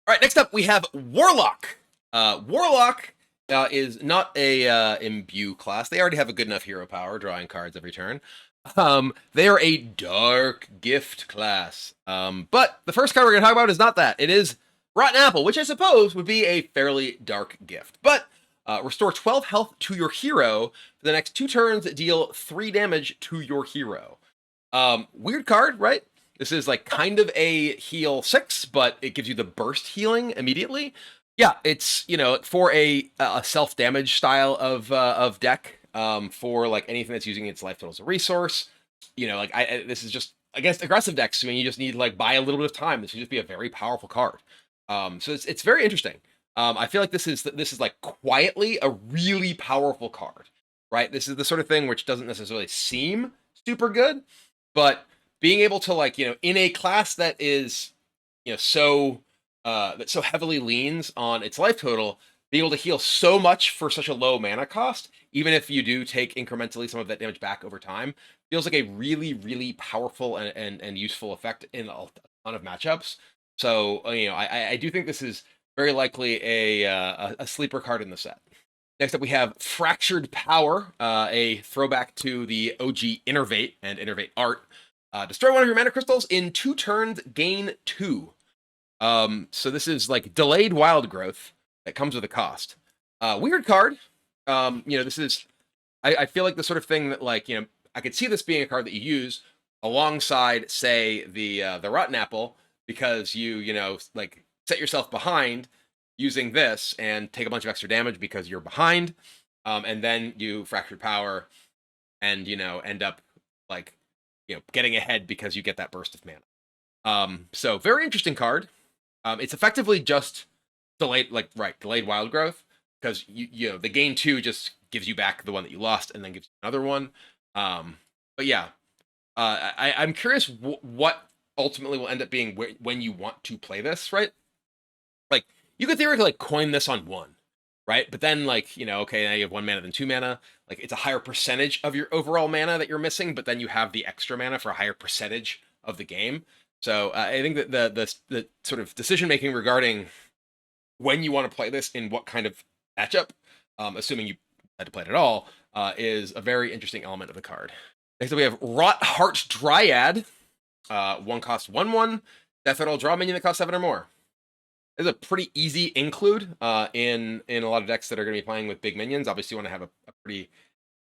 All right, next up we have Warlock. Warlock is not a imbue class. They already have a good enough hero power, drawing cards every turn. They are a dark gift class. But the first card we're going to talk about is not that. It is Rotten Apple, which I suppose would be a fairly dark gift. But restore 12 health to your hero for the next 2 turns. Deal 3 damage to your hero. Weird card, right? This is like kind of a heal 6, but it gives you the burst healing immediately. Yeah, it's for a self damage style of deck. For like anything that's using its life total as a resource. This is just against aggressive decks when you just need to like buy a little bit of time. This would just be a very powerful card. So it's very interesting. I feel like this is like quietly a really powerful card, right? This is the sort of thing which doesn't necessarily seem super good, but being able to like in a class that is so that so heavily leans on its life total, being able to heal so much for such a low mana cost, even if you do take incrementally some of that damage back over time, feels like a really really powerful and useful effect in a ton of matchups. So I do think this is very likely a sleeper card in the set. Next up, we have Fractured Power, a throwback to the OG Innervate and Innervate art. Destroy one of your mana crystals in 2 turns, gain 2. So this is like delayed wild growth that comes with a cost. Weird card. This is, I feel like the sort of thing that like, I could see this being a card that you use alongside, say, the Rotten Apple, because like set yourself behind using this and take a bunch of extra damage because you're behind, and then you Fractured Power and end up like getting ahead because you get that burst of mana. So very interesting card. It's effectively just delayed wild growth, because the gain 2 just gives you back the one that you lost and then gives you another one. But yeah, I'm curious what ultimately will end up being when you want to play this, right? Like you could theoretically like coin this on 1, right? But then like okay, now you have 1 mana then 2 mana. Like it's a higher percentage of your overall mana that you're missing, but then you have the extra mana for a higher percentage of the game. So I think that the sort of decision making regarding when you want to play this in what kind of matchup, assuming you had to play it at all, is a very interesting element of the card. Next up, we have Rot Heart Dryad. 1 cost 1/1. Death Rattle, draw a minion that costs 7 or more. It's a pretty easy include in a lot of decks that are going to be playing with big minions. Obviously, you want to have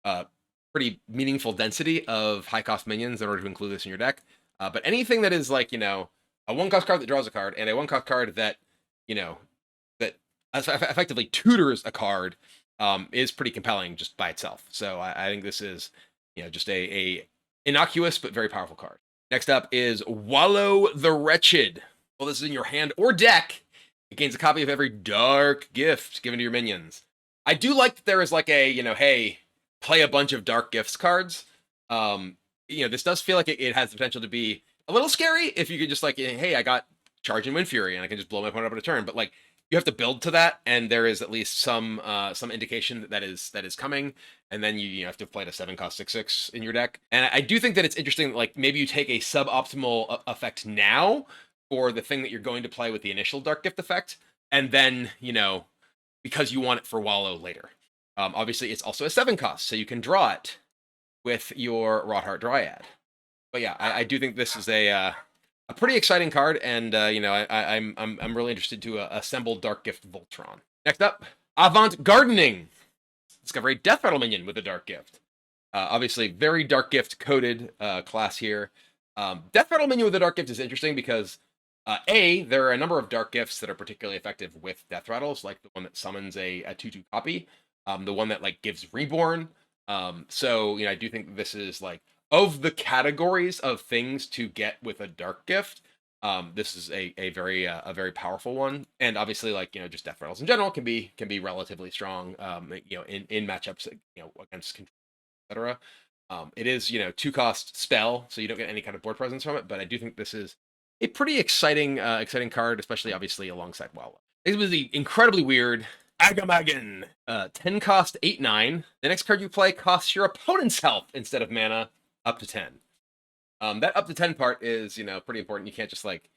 a pretty meaningful density of high cost minions in order to include this in your deck. But anything that is like a 1 cost card that draws a card and a 1 cost card that that effectively tutors a card is pretty compelling just by itself. So I think this is just a innocuous but very powerful card. Next up is Wallow the Wretched. Well, this is in your hand or deck. It gains a copy of every dark gift given to your minions. I do like that there is like a hey, play a bunch of dark gifts cards. This does feel like it has the potential to be a little scary if you could just like, hey, I got Charge and Wind Fury and I can just blow my opponent up in a turn. But like you have to build to that, and there is at least some indication that is coming. And then you have to play a 7 cost 6/6 in your deck. And I do think that it's interesting that like maybe you take a suboptimal effect now for the thing that you're going to play with the initial Dark Gift effect, and then because you want it for Wallow later. Obviously, it's also a 7 cost, so you can draw it with your Rot Heart Dryad. But yeah, I do think this is a pretty exciting card, and I'm really interested to assemble Dark Gift Voltron. Next up, Avant Gardening. Discover a Death Rattle minion with a Dark Gift. Obviously, very Dark Gift coded class here. Death Rattle minion with a Dark Gift is interesting because there are a number of Dark Gifts that are particularly effective with Death Rattles, like the one that summons a 2/2 copy, the one that like gives Reborn. So I do think this is like, of the categories of things to get with a Dark Gift, this is a very powerful one. And obviously, like just Death Rattles in general can be relatively strong, in matchups against control, etc. It is 2 cost spell, so you don't get any kind of board presence from it. But I do think this is a pretty exciting card, especially obviously alongside Wallow. This was the incredibly weird Agamagan. 10 cost 8/9. The next card you play costs your opponent's health instead of mana up to 10. That up to 10 part is pretty important. You can't just like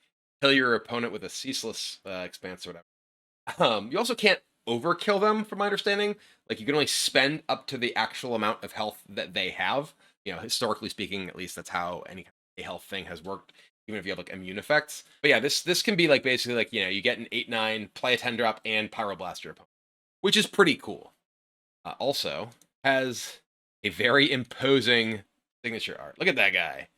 kill your opponent with a ceaseless expanse or whatever. You also can't overkill them, from my understanding. Like you can only spend up to the actual amount of health that they have. You know, historically speaking, at least that's how any kind of health thing has worked. Even if you have like immune effects. But yeah, this can be like basically like, you know, you get an 8/9, play a 10 drop, and pyroblast your opponent, which is pretty cool. Also has a very imposing signature art. Look at that guy.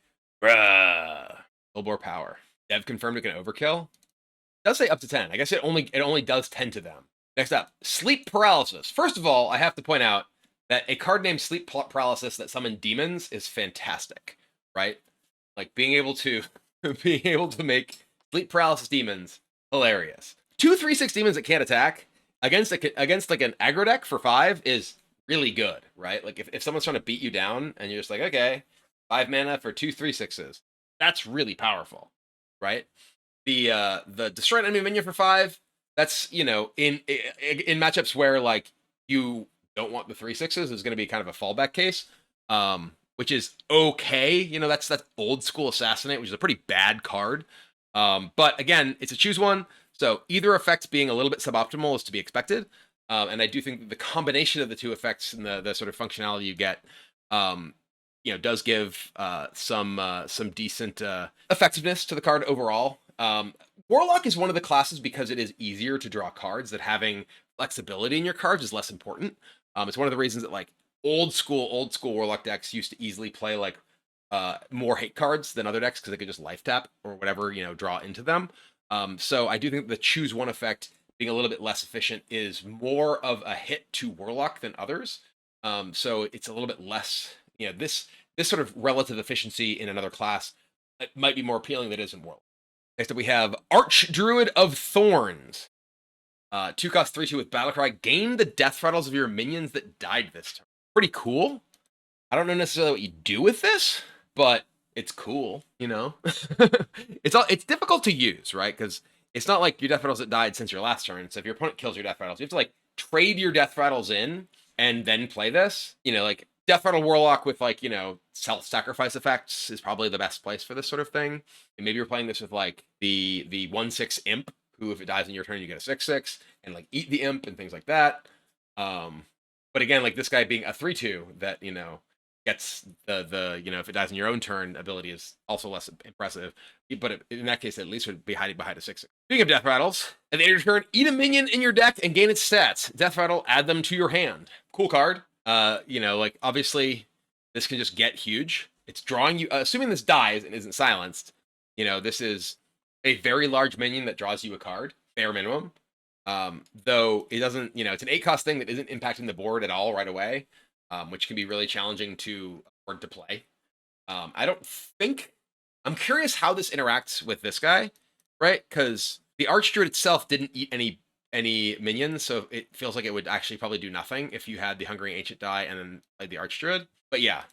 Bruh. Full bore power. Dev confirmed it can overkill. It does say up to 10. I guess it only does 10 to them. Next up, sleep paralysis. First of all, I have to point out that a card named sleep paralysis that summon demons is fantastic, right? Like being able to make sleep paralysis demons hilarious. 2/3/6 demons that can't attack against like an aggro deck for 5 is really good, right? Like if someone's trying to beat you down and you're just like, okay, 5 mana for 2/3/6s, that's really powerful, right? The destroy an enemy minion for 5, that's, you know, in matchups where like you don't want the 3/6s is going to be kind of a fallback case, which is okay. You know, that's old school assassinate, which is a pretty bad card. But again, it's a choose one, so either effect being a little bit suboptimal is to be expected. And I do think that the combination of the two effects and the sort of functionality you get, you know, does give some decent effectiveness to the card overall. Warlock is one of the classes because it is easier to draw cards, that having flexibility in your cards is less important. It's one of the reasons that like old school Warlock decks used to easily play like more hate cards than other decks because they could just life tap or whatever, you know, draw into them. So I do think the choose one effect being a little bit less efficient is more of a hit to Warlock than others. So it's a little bit less, you know, this sort of relative efficiency in another class, it might be more appealing than it is in Warlock. Next up, we have Archdruid of Thorns. 2 cost 3/2 with Battlecry. Gain the death rattles of your minions that died this turn. Pretty cool. I don't know necessarily what you do with this, but it's cool, you know? It's difficult to use, right? Because it's not like your death rattles that died since your last turn. So if your opponent kills your death rattles, you have to like trade your death rattles in and then play this. You know, like Death Rattle Warlock with like, you know, self-sacrifice effects is probably the best place for this sort of thing. And maybe you're playing this with like the 1/6 imp, who if it dies in your turn, you get a 6/6, and like eat the imp and things like that. But again, like this guy being a 3/2 that, you know, gets the you know, if it dies in your own turn ability is also less impressive. But in that case, at least would be hiding behind a 6/6. Speaking of death rattles, at the end of your turn, eat a minion in your deck and gain its stats. Death rattle, add them to your hand. Cool card. You know, like obviously this can just get huge. It's drawing you, assuming this dies and isn't silenced, you know, this is a very large minion that draws you a card, bare minimum. Though it doesn't, you know, it's an 8 cost thing that isn't impacting the board at all right away, which can be really challenging to afford to play. I don't think, I'm curious how this interacts with this guy, right? Because the Archdruid itself didn't eat any minions, so it feels like it would actually probably do nothing if you had the Hungering Ancient die and then played the Archdruid. But yeah,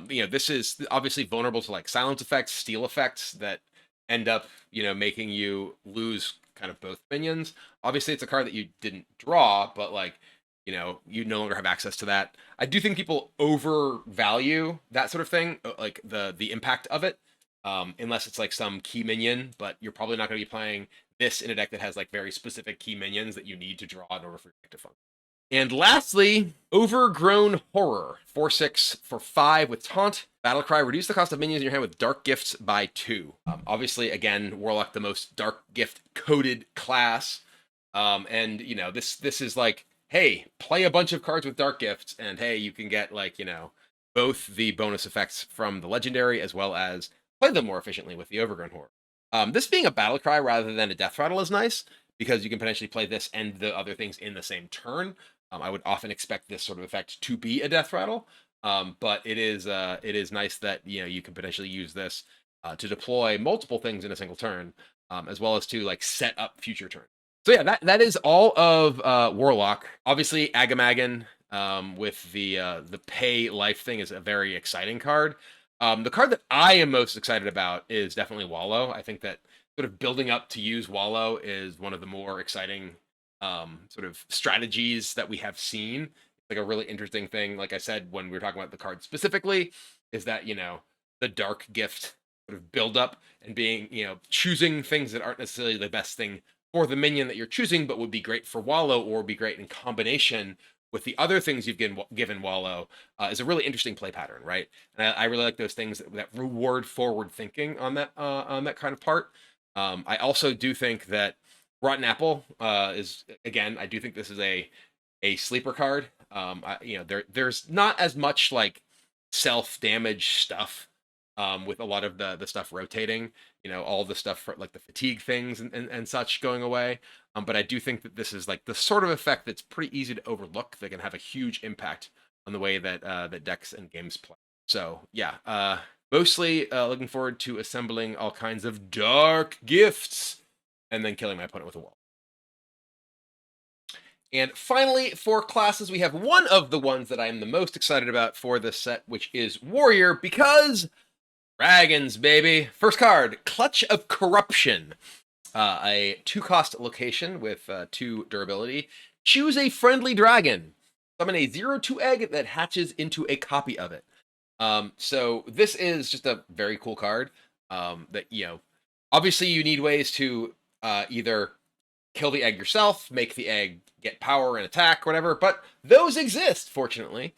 you know, this is obviously vulnerable to like silence effects, steal effects that end up, you know, making you lose kind of both minions. Obviously, it's a card that you didn't draw, but like, you know, you no longer have access to that. I do think people overvalue that sort of thing, like the impact of it, unless it's like some key minion, but you're probably not going to be playing this in a deck that has like very specific key minions that you need to draw in order for your deck to function. And lastly, Overgrown Horror. 4/6 for 5 with Taunt. Battlecry, reduce the cost of minions in your hand with Dark Gifts by 2. Obviously, again, Warlock, the most Dark Gift coded class. And, you know, this is like, hey, play a bunch of cards with Dark Gifts, and hey, you can get like, you know, both the bonus effects from the Legendary as well as play them more efficiently with the Overgrown Horror. This being a battle cry rather than a death rattle is nice because you can potentially play this and the other things in the same turn. I would often expect this sort of effect to be a death rattle, but it is nice that, you know, you can potentially use this to deploy multiple things in a single turn, as well as to like set up future turns. So yeah, that is all of Warlock. Obviously, Agamagan with the pay life thing is a very exciting card. The card that I am most excited about is definitely Wallow. I think that sort of building up to use Wallow is one of the more exciting sort of strategies that we have seen. Like a really interesting thing, like I said, when we were talking about the card specifically, is that, you know, the Dark Gift sort of build up and being, choosing things that aren't necessarily the best thing for the minion that you're choosing, but would be great for Wallow or would be great in combination with the other things you've given Wallow, is a really interesting play pattern, right? And I really like those things that reward forward thinking on that kind of part. I also do think that Rotten Apple is, again, I do think this is a sleeper card. There's not as much like self damage stuff with a lot of the stuff rotating. All the stuff for like the fatigue things and such going away. But I do think that this is like the sort of effect that's pretty easy to overlook that can have a huge impact on the way that that decks and games play. So yeah, mostly looking forward to assembling all kinds of dark gifts and then killing my opponent with a wall. And finally, for classes, we have one of the ones that I am the most excited about for this set, which is Warrior, because dragons, baby. First card, Clutch of Corruption. A 2-cost location with 2 durability. Choose a friendly dragon. Summon a 0/2 egg that hatches into a copy of it. So this is just a very cool card. That, obviously you need ways to either kill the egg yourself, make the egg get power and attack, whatever, but those exist, fortunately.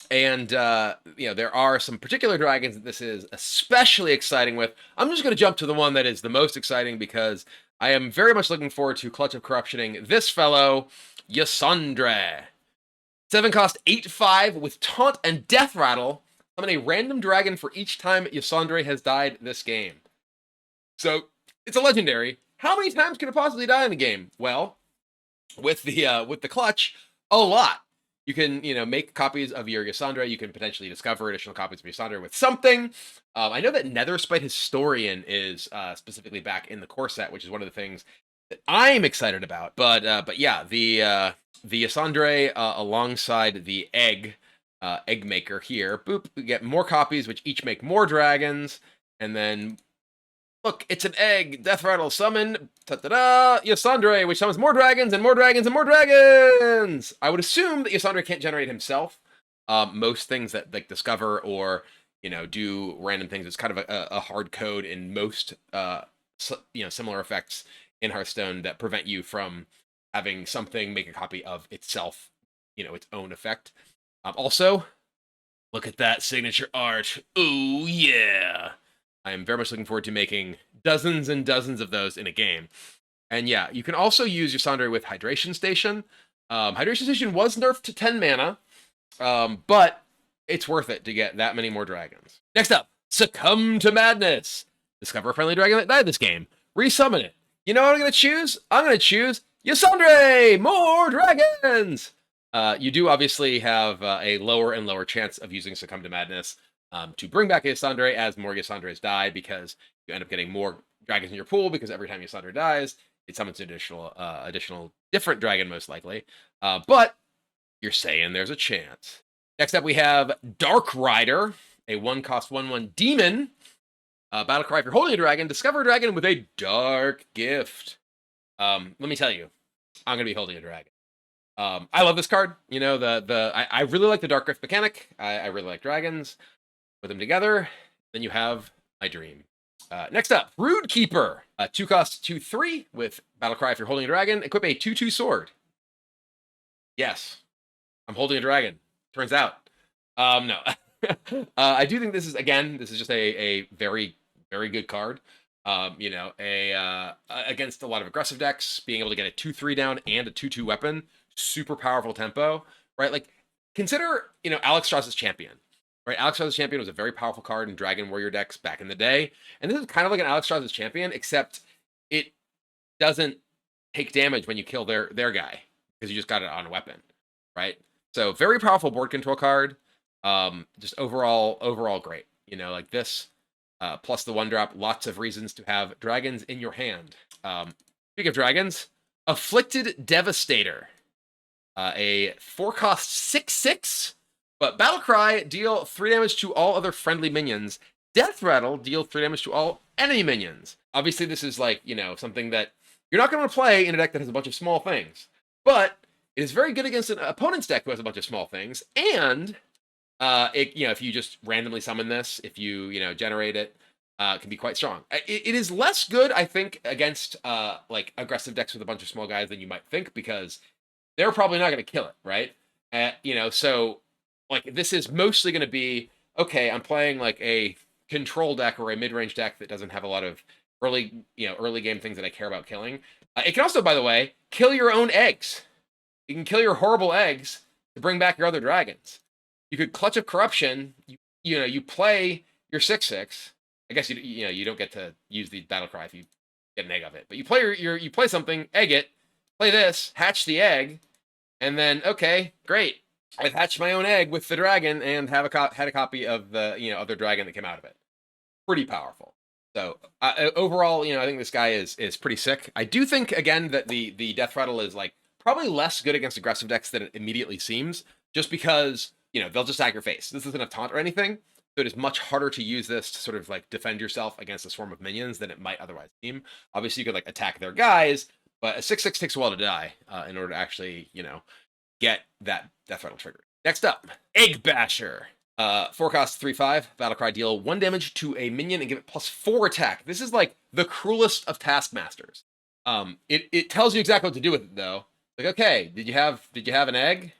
And, there are some particular dragons that this is especially exciting with. I'm just going to jump to the one that is the most exciting because I am very much looking forward to Clutch of Corruptioning this fellow, Yasandre. 7-cost, 8/5 with Taunt and Death Rattle. Summon a random dragon for each time Yasandre has died this game. So, it's a legendary. How many times can it possibly die in the game? Well, with the Clutch, a lot. You can, make copies of your Yasandre. You can potentially discover additional copies of Yasandre with something. I know that Netherspite Historian is specifically back in the core set, which is one of the things that I'm excited about. But yeah, the Yasandre alongside the egg maker here. Boop, we get more copies, which each make more dragons, and then look, it's an egg. Death Rattle summon. Ta-da-da! Yasandre, which summons more dragons and more dragons and more dragons! I would assume that Yasandre can't generate himself. Most things that like discover or do random things, it's kind of a hard code in most similar effects in Hearthstone that prevent you from having something make a copy of itself, its own effect. Also, look at that signature art. Ooh yeah! I am very much looking forward to making dozens and dozens of those in a game. And yeah, you can also use Yasandre with Hydration Station. Hydration Station was nerfed to 10 mana, but it's worth it to get that many more dragons. Next up, Succumb to Madness. Discover a friendly dragon that died this game. Resummon it. You know what I'm going to choose? I'm going to choose Yasandre! More dragons! You do obviously have a lower and lower chance of using Succumb to Madness to bring back Yasandre as more Yasandres die, because you end up getting more dragons in your pool, because every time Yasandre dies, it summons an additional different dragon, most likely. But you're saying there's a chance. Next up, we have Dark Rider, a 1-cost 1/1 demon. Battle cry: if you're holding a dragon, discover a dragon with a dark gift. Let me tell you, I'm going to be holding a dragon. I love this card. I really like the Dark Gift mechanic. I really like dragons. Put them together, then you have my dream. Next up, Brood Keeper. 2-cost 2/3 with Battle Cry: if you're holding a dragon, equip a 2/2 sword. Yes, I'm holding a dragon. Turns out. No. I do think this is just a very, very good card. Against a lot of aggressive decks, being able to get a 2/3 down and a 2/2 weapon, super powerful tempo, right? Like, consider, Alex Strauss's Champion. Right, Alex Strauss's Champion was a very powerful card in Dragon Warrior decks back in the day, and this is kind of like an Alex Strauss's Champion, except it doesn't take damage when you kill their guy, because you just got it on a weapon, right? So very powerful board control card. Just overall great. Like this, plus the 1-drop, lots of reasons to have dragons in your hand. Speaking of dragons, Afflicted Devastator, a 4-cost 6/6. But Battle Cry, deal 3 damage to all other friendly minions. Death Rattle, deal 3 damage to all enemy minions. Obviously, this is like, something that you're not going to play in a deck that has a bunch of small things. But it is very good against an opponent's deck who has a bunch of small things. And, if you just randomly summon this, if you, generate it, can be quite strong. It is less good, I think, against like aggressive decks with a bunch of small guys than you might think, because they're probably not going to kill it, right? So like this is mostly going to be, okay, I'm playing like a control deck or a mid-range deck that doesn't have a lot of early game things that I care about killing. It can also, by the way, kill your own eggs. You can kill your horrible eggs to bring back your other dragons. You could Clutch of Corruption. You play your 6/6. I guess you don't get to use the battle cry if you get an egg of it, but you play you play something, egg it, play this, hatch the egg, and then okay, great. I've hatched my own egg with the dragon and had a copy of the other dragon that came out of it. Pretty powerful. So overall, I think this guy is pretty sick. I do think again that the Death Rattle is like probably less good against aggressive decks than it immediately seems, just because they'll just attack your face. This isn't a taunt or anything, so it is much harder to use this to sort of like defend yourself against a swarm of minions than it might otherwise seem. Obviously, you could like attack their guys, but a 6/6 takes a while to die in order to actually get that Death Rattle triggered. Next up, Egg Basher. 4 cost 3/5, Battlecry, deal 1 damage to a minion and give it +4 attack. This is like the cruelest of taskmasters. It tells you exactly what to do with it though. Like, okay, did you have an egg?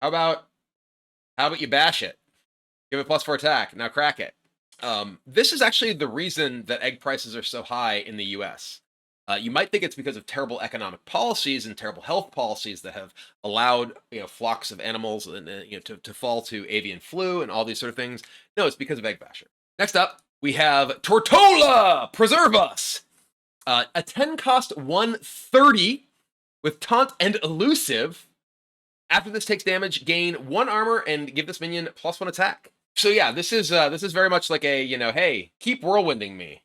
How about you bash it? Give it +4 attack. Now crack it. This is actually the reason that egg prices are so high in the US. You might think it's because of terrible economic policies and terrible health policies that have allowed flocks of animals and to fall to avian flu and all these sort of things. No, it's because of Egg Basher. Next up, we have Tortola, Preserve Us. A 10 cost 1/30 with taunt and elusive. After this takes damage, gain 1 armor and give this minion +1 attack. So yeah, this is very much like a hey, keep whirlwinding me,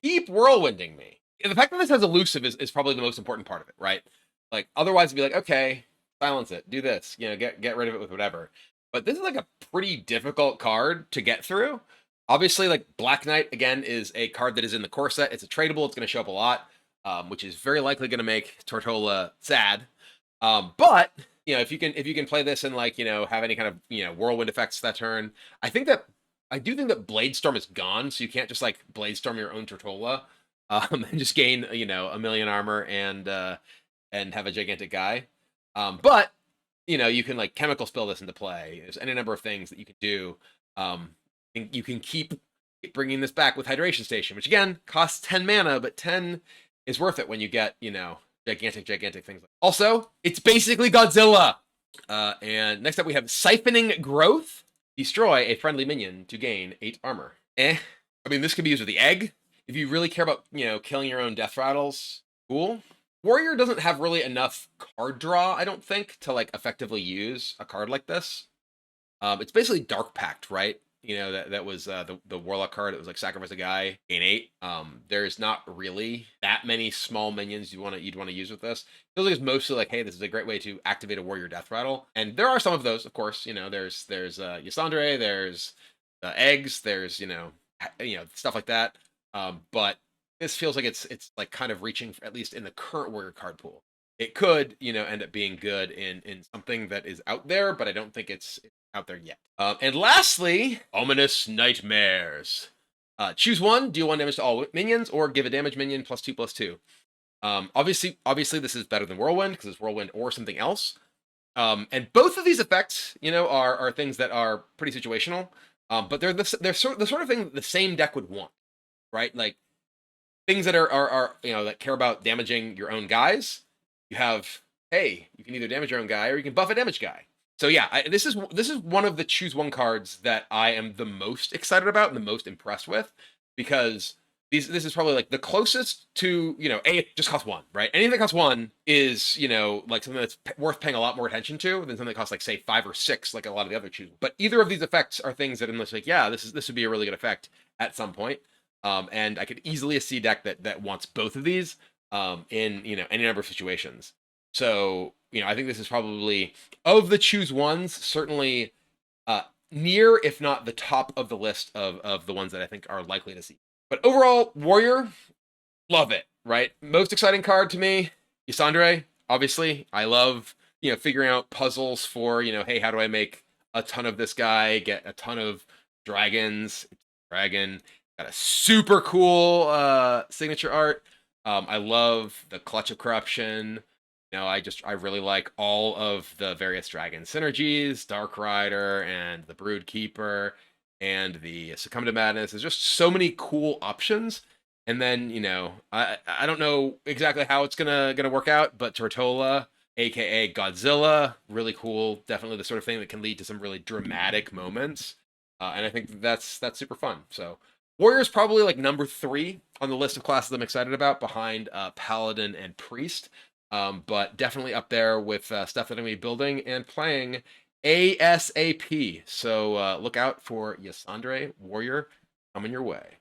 The fact that this has elusive is probably the most important part of it, right? Like otherwise, it'd be like, okay, silence it, do this, get rid of it with whatever. But this is like a pretty difficult card to get through. Obviously, like Black Knight again is a card that is in the core set. It's a tradable. It's going to show up a lot, which is very likely going to make Tortola sad. But if you can play this and like have any kind of whirlwind effects that turn, I do think that Bladestorm is gone, so you can't just like Bladestorm your own Tortola. And just gain, a million armor and have a gigantic guy. But you can like chemical spill this into play. There's any number of things that you can do. You can keep bringing this back with Hydration Station, which again costs 10 mana, but 10 is worth it when you get gigantic things. Also, it's basically Godzilla. And next up we have Siphoning Growth. Destroy a friendly minion to gain 8 armor. I mean, this can be used with the egg. If you really care about, killing your own Death Rattles, cool. Warrior doesn't have really enough card draw, I don't think, to like effectively use a card like this. It's basically Dark Pact, right? That was the Warlock card. It was like sacrifice a guy, gain 8. There's not really that many small minions you'd want to use with this. It feels like it's mostly like, hey, this is a great way to activate a Warrior Death Rattle, and there are some of those, of course. There's Ysandre, there's eggs, there's stuff like that. But this feels like it's like kind of reaching for, at least in the current Warrior card pool. It could, end up being good in something that is out there, but I don't think it's out there yet. And lastly, Ominous Nightmares. Choose one, deal 1 damage to all minions, or give a damage minion +2/+2. Obviously, this is better than Whirlwind because it's Whirlwind or something else. And both of these effects, are things that are pretty situational. But they're the sort of thing that the same deck would want. Right, like things that are that care about damaging your own guys. You have, hey, you can either damage your own guy or you can buff a damage guy. So yeah, this is one of the choose one cards that I am the most excited about and the most impressed with, because this is probably like the closest to it just costs 1, right? Anything that costs 1 is like something that's worth paying a lot more attention to than something that costs like say 5 or 6, like a lot of the other choose. But either of these effects are things that, unless like this would be a really good effect at some point. And I could easily see a deck that wants both of these in any number of situations. So I think this is probably, of the choose ones, certainly near, if not the top of the list of the ones that I think are likely to see. But overall, Warrior, love it, right? Most exciting card to me, Ysandre, obviously. I love figuring out puzzles for hey, how do I make a ton of this guy, get a ton of dragons, dragon. Got a super cool signature art. I love the Clutch of Corruption. I really like all of the various dragon synergies, Dark Rider and the Brood Keeper and the Succumb to Madness. There's just so many cool options. And then, I don't know exactly how it's gonna work out, but Tortola, aka Godzilla, really cool. Definitely the sort of thing that can lead to some really dramatic moments. And I think that's super fun. So Warrior's probably like number 3 on the list of classes I'm excited about, behind Paladin and Priest. But definitely up there with stuff that I'm going to be building and playing ASAP. So look out for Yasandre Warrior coming your way.